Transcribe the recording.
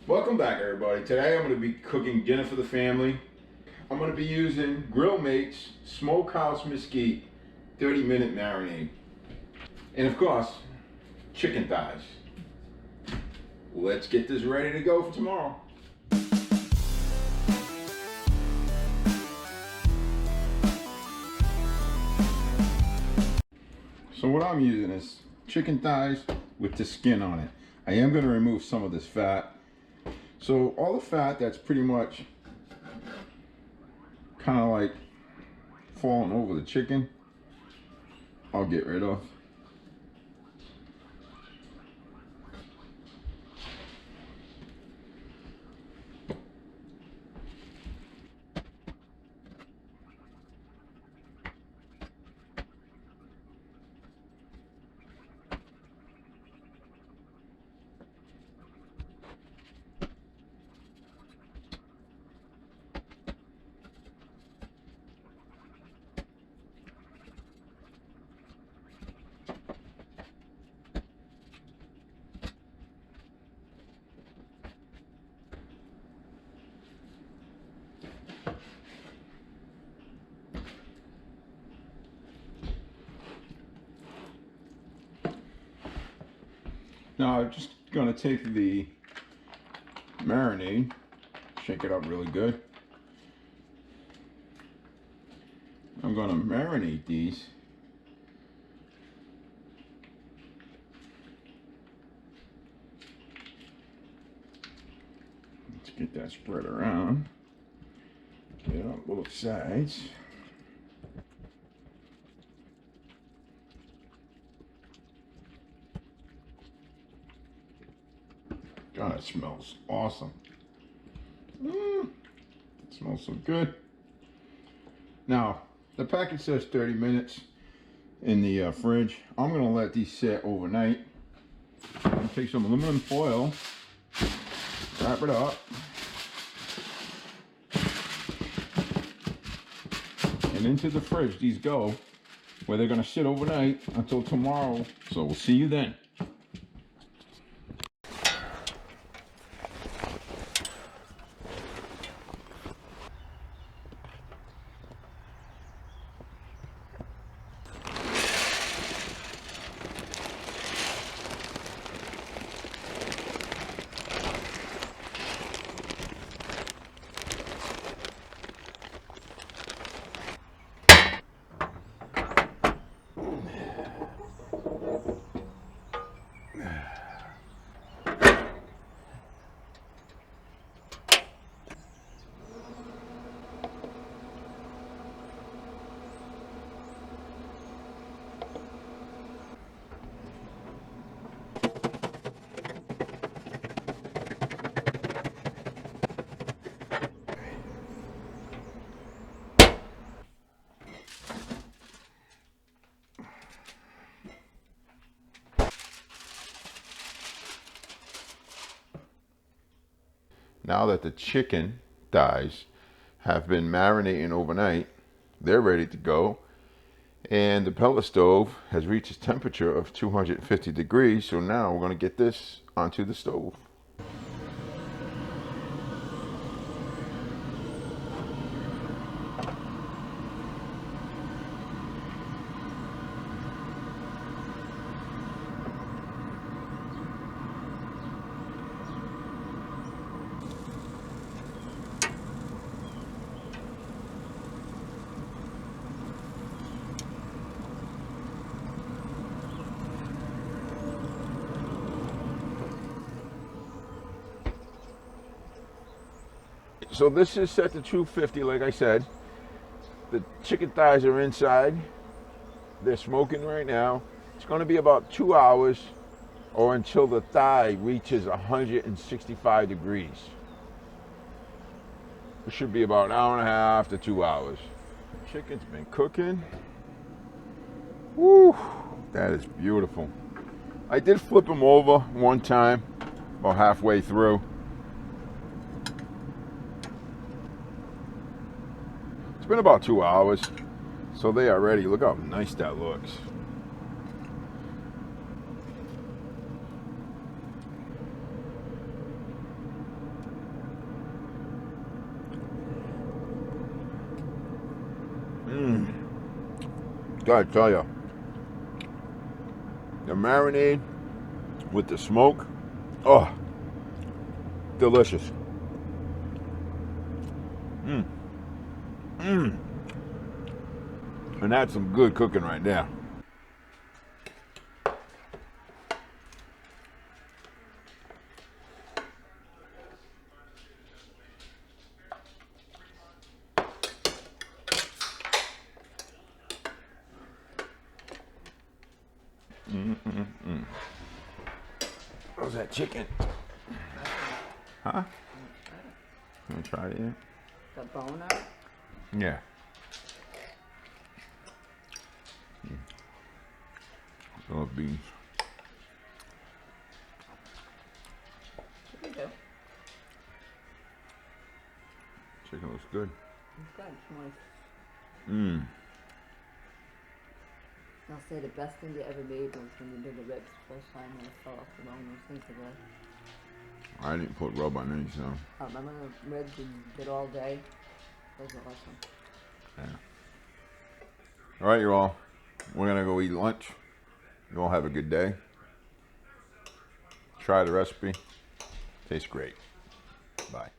Welcome back, everybody. Today I'm going to be cooking dinner for the family. I'm going to be using Grill Mate's Smokehouse Mesquite 30-minute marinade. And of course, chicken thighs. Let's get this ready to go for tomorrow. So what I'm using is chicken thighs with the skin on it. I am going to remove some of this fat. So all the fat that's pretty much kind of like falling over the chicken, I'll get rid of. Now I'm just going to take the marinade, shake it up really good. I'm going to marinate these let's get that spread around. Get it on both sides. God, it smells awesome. It smells so good. Now, the package says 30 minutes in the fridge. I'm going to let these sit overnight. I'm going to take some aluminum foil, wrap it up, and into the fridge these go, where they're going to sit overnight until tomorrow. So we'll see you then. Now that the chicken thighs have been marinating overnight, they're ready to go. And the pellet stove has reached its temperature of 250 degrees. So now we're going to get this onto the stove. So this is set to 250, like I said. The chicken thighs are inside. They're smoking right now. It's going to be about 2 hours or until the thigh reaches 165 degrees. It should be about an hour and a half to 2 hours. Chicken's been cooking. Woo, that is beautiful. I did flip them over one time, about halfway through. It's been about 2 hours, so they are ready. Look how nice that looks. Gotta tell you, the marinade with the smoke, oh, delicious. And that's some good cooking right there. How's that chicken? Huh? You wanna try it yet? The bone out? Yeah. I love beans. What do you do? Chicken looks good. It's good. It's moist. Mmm. I'll say the best thing you ever made was when you did the ribs the first time and it fell off the bone. Those things are good. I didn't put rub on any, so. Oh, remember the ribs you did all day? Those are awesome. Yeah. All right, you all. We're gonna go eat lunch. You all have a good day. Try the recipe. Tastes great. Bye.